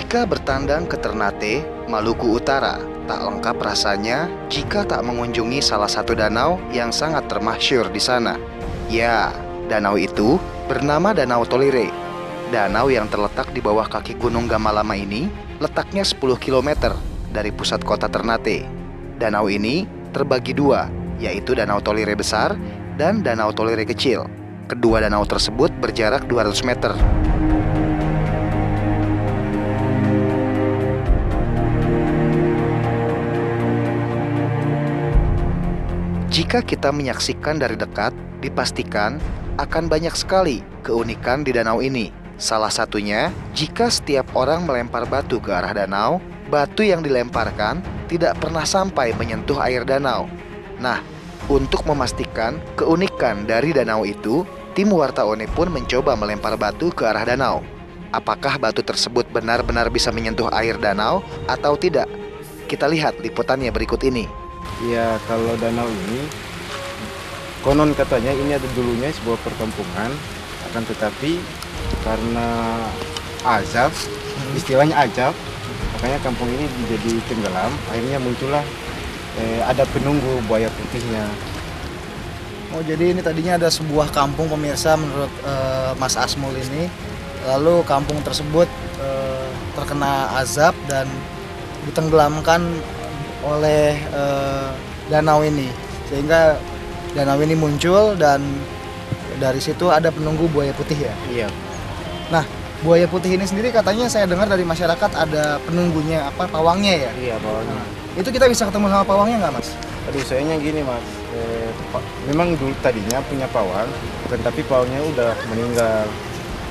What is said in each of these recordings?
Jika bertandang ke Ternate, Maluku Utara, tak lengkap rasanya jika tak mengunjungi salah satu danau yang sangat termasyhur di sana. Ya, danau itu bernama Danau Tolire. Danau yang terletak di bawah kaki Gunung Gamalama ini letaknya 10 km dari pusat kota Ternate. Danau ini terbagi dua, yaitu Danau Tolire Besar dan Danau Tolire Kecil. Kedua danau tersebut berjarak 200 meter. Jika kita menyaksikan dari dekat, dipastikan akan banyak sekali keunikan di danau ini. Salah satunya, jika setiap orang melempar batu ke arah danau, batu yang dilemparkan tidak pernah sampai menyentuh air danau. Nah, untuk memastikan keunikan dari danau itu, tim Warta One pun mencoba melempar batu ke arah danau. Apakah batu tersebut benar-benar bisa menyentuh air danau atau tidak? Kita lihat liputannya berikut ini. Ya, kalau danau ini konon katanya ini ada dulunya sebuah perkampungan, akan tetapi karena azab, istilahnya azab, makanya kampung ini menjadi tenggelam. Akhirnya muncullah ada penunggu buaya putihnya. Oh, jadi ini tadinya ada sebuah kampung pemirsa menurut Mas Asmul ini. Lalu kampung tersebut terkena azab dan ditenggelamkan oleh danau ini, sehingga danau ini muncul dan dari situ ada penunggu buaya putih ya. Iya. Nah, buaya putih ini sendiri katanya saya dengar dari masyarakat ada penunggunya, pawangnya ya. Iya, pawangnya. Nah, itu kita bisa ketemu sama pawangnya nggak, Mas? Aduh, sayangnya gini Mas, memang dulu tadinya punya pawang, tapi pawangnya udah meninggal.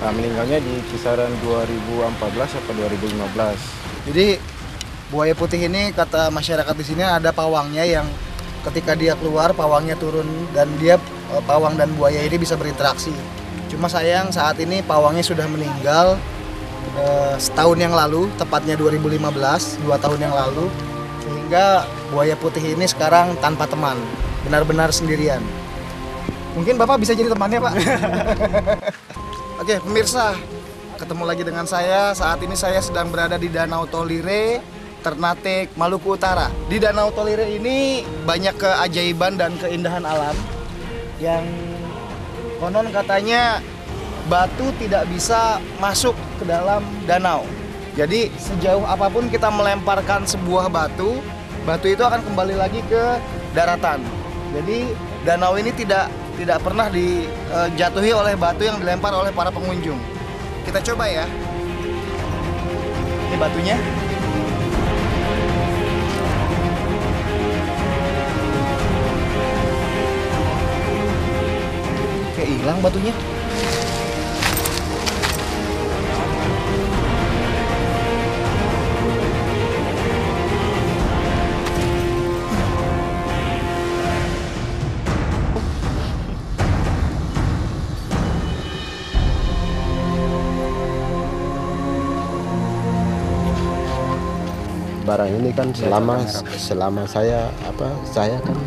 Nah, meninggalnya di kisaran 2014 atau 2015. Jadi buaya putih ini kata masyarakat di sini ada pawangnya yang ketika dia keluar pawangnya turun dan dia pawang dan buaya ini bisa berinteraksi. Cuma sayang saat ini pawangnya sudah meninggal setahun yang lalu, tepatnya 2015, 2 tahun yang lalu, sehingga buaya putih ini sekarang tanpa teman, benar-benar sendirian. Mungkin Bapak bisa jadi temannya, Pak. Oke, pemirsa, ketemu lagi dengan saya. Saat ini saya sedang berada di Danau Tolire, Ternate, Maluku Utara. Di Danau Tolire ini banyak keajaiban dan keindahan alam yang konon katanya batu tidak bisa masuk ke dalam danau. Jadi sejauh apapun kita melemparkan sebuah batu, batu itu akan kembali lagi ke daratan. Jadi danau ini tidak pernah dijatuhi oleh batu yang dilempar oleh para pengunjung. Kita coba ya. Ini batunya. Kayak hilang batunya. Barang ini kan selama saya kan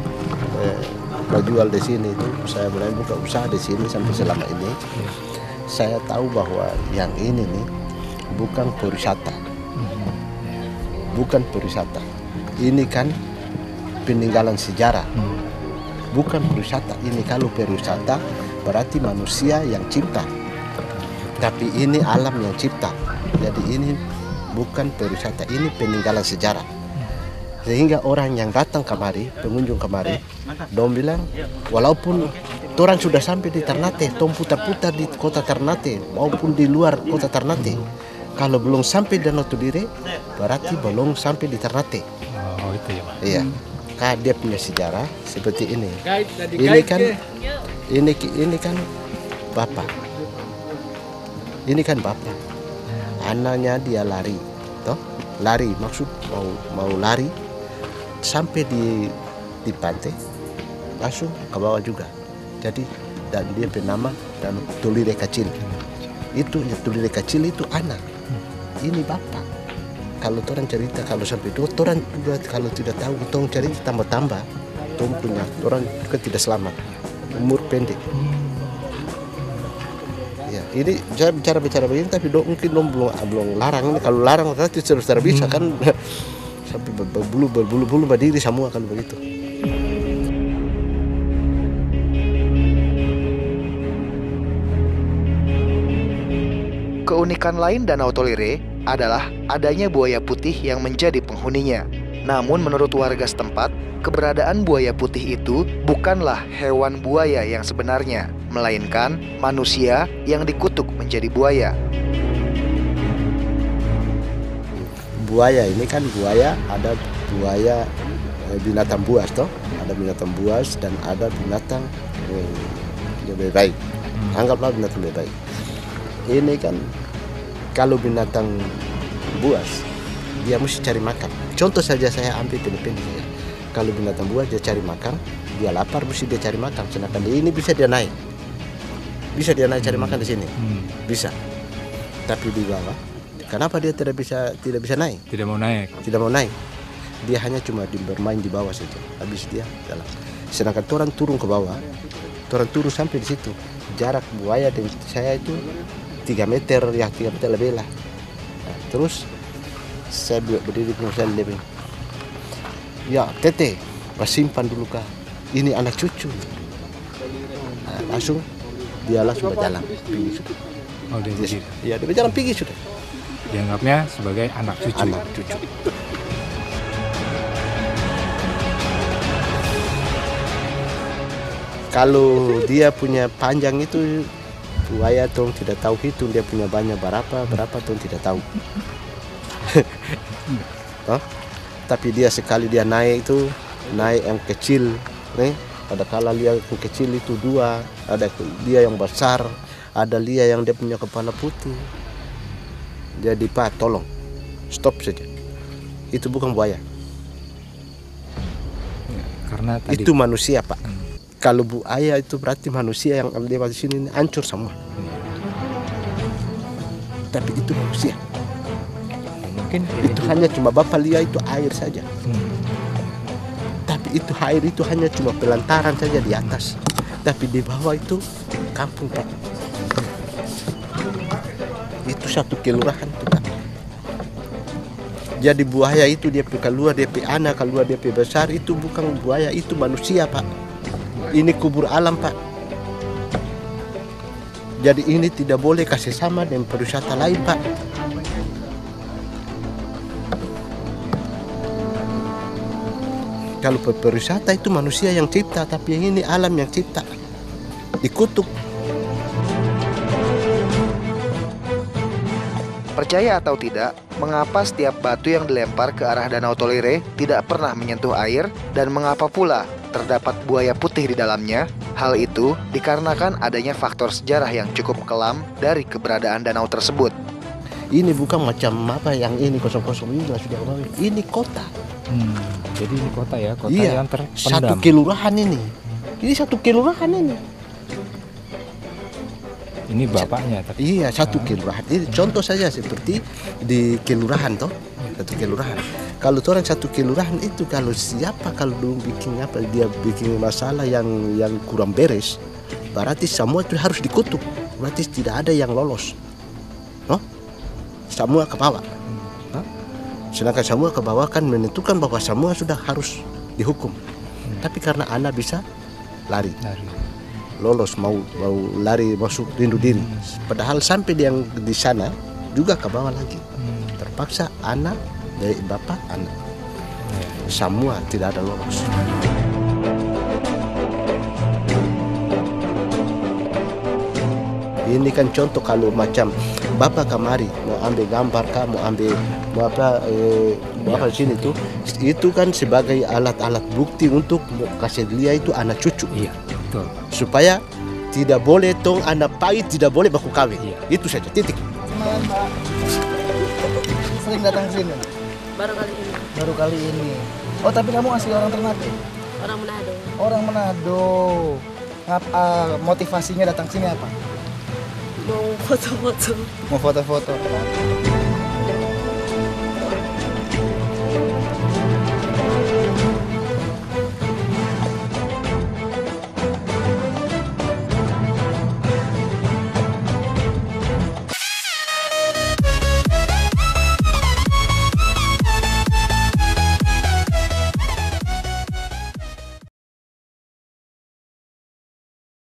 berjual di sini itu, saya mulai buka usaha di sini sampai selama ini, saya tahu bahwa yang ini nih bukan pariwisata, ini kan peninggalan sejarah, bukan pariwisata. Ini kalau pariwisata berarti manusia yang cipta, tapi ini alam yang cipta. Jadi ini bukan pariwisata, ini peninggalan sejarah. Sehingga orang yang datang kemari, pengunjung kemari, dong bilang, walaupun orang sudah sampai di Ternate, tong putar-putar di kota Ternate maupun di luar kota Ternate, kalau belum sampai Danau Tolire, berarti belum sampai di Ternate. Oh, itu ya, Pak. Iya, karena dia punya sejarah seperti ini. Ini kan bapak. Ini kan bapak. Anaknya dia lari, toh lari maksud mau lari sampai di pantai langsung ke bawah juga. Jadi dan dia bernama dan Tolire Kecil. Itu ya, Tolire Kecil itu anak. Ini bapak. Kalau orang cerita kalau sampai itu orang juga kalau tidak tahu tong cerita tambah-tambah, tong punya orang juga tidak selamat, umur pendek. Ya. Iya, ini saya bicara begini tapi mungkin belum larang. Ini kalau larang berarti saudara bisa kan sampai berbulu berdiri semua kalau begitu. Keunikan lain Danau Tolire adalah adanya buaya putih yang menjadi penghuninya. Namun menurut warga setempat, keberadaan buaya putih itu bukanlah hewan buaya yang sebenarnya, melainkan manusia yang dikutuk menjadi buaya. Buaya ini kan ada buaya binatang buas toh, ada binatang buas dan ada binatang lebih baik. Anggaplah binatang lebih baik. Ini kan kalau binatang buas dia mesti cari makan. Contoh saja saya ambil pendek saja. Kalau binatang buas dia cari makan, dia lapar mesti dia cari makan. Sedangkan ini bisa dia naik cari makan di sini, bisa. Tapi di bawah, kenapa dia tidak bisa naik? Tidak mau naik. Dia hanya cuma bermain di bawah saja. Habis dia jalan. Sedangkan orang turun ke bawah, orang turun sampai di situ. Jarak buaya dengan saya itu 3 meter, ya 3 meter lebih lah. Nah, terus saya berdiri penuh saya lebih. Ya tete, simpan dulu kah? Ini anak cucu. Nah, langsung berjalan pergi sudah. Oh, dia berjalan pergi sudah. Dianggapnya sebagai anak cucu. Kalau dia punya panjang itu buaya tong tidak tahu hitung dia punya banyak berapa tong tidak tahu. Tapi dia sekali dia naik yang kecil nih, ada kala dia yang kecil itu 2, ada dia yang besar, ada dia yang dia punya kepala putih. Jadi Pak tolong stop saja, itu bukan buaya. Karena tadi itu manusia Pak. Kalau buaya itu berarti manusia yang lewat sini ini hancur semua. Tapi itu manusia. Mungkin itu hanya cuma Bapak lihat itu air saja. Tapi itu air itu hanya cuma pelantaran saja di atas. Tapi di bawah itu kampung Pak. Itu satu kelurahan tuh Pak. Jadi buaya itu dia keluar dia anak, keluar dia besar itu bukan buaya, itu manusia Pak. Ini kubur alam Pak. Jadi ini tidak boleh kasih sama dengan pariwisata lain Pak. Kalau pariwisata itu manusia yang cipta, tapi yang ini alam yang cipta. Dikutuk. Percaya atau tidak, mengapa setiap batu yang dilempar ke arah Danau Tolire tidak pernah menyentuh air dan mengapa pula terdapat buaya putih di dalamnya? Hal itu dikarenakan adanya faktor sejarah yang cukup kelam dari keberadaan danau tersebut. Ini bukan macam apa yang ini kosong-kosong ini sudah kemarin. Ini kota. Jadi ini kota ya, kota iya, yang terpendam. Satu kelurahan ini. Ini satu kelurahan ini. Ini bapaknya. Iya, satu kelurahan. Ini contoh saja seperti di kelurahan toh, satu kelurahan. Kalau orang satu kelurahan itu kalau siapa kalau bikin apa dia bikin masalah yang kurang beres, berarti semua itu harus dikutuk. Berarti tidak ada yang lolos. Semua ke bawah. Sedangkan semua ke bawah kan menentukan bahwa semua sudah harus dihukum. Tapi karena anak bisa lari. Lolos mau lari masuk rindu diri. Padahal sampai yang di sana juga ke bawah lagi. Terpaksa anak dari bapak anak. Semua tidak ada lolos. Ini kan contoh kalau macam bapak kamari mau ambil gambar kah, mau apa sini tuh, itu kan sebagai alat-alat bukti untuk kasih dia itu anak cucu. Iya, betul. Supaya tidak boleh tong anak pahit tidak boleh baku kawin. Iya. Itu saja titik. Sering datang ke sini? Baru kali ini. Oh tapi kamu asli orang Ternate? Orang Manado. Motivasinya datang ke sini apa? Mau foto-foto. Mau foto-foto.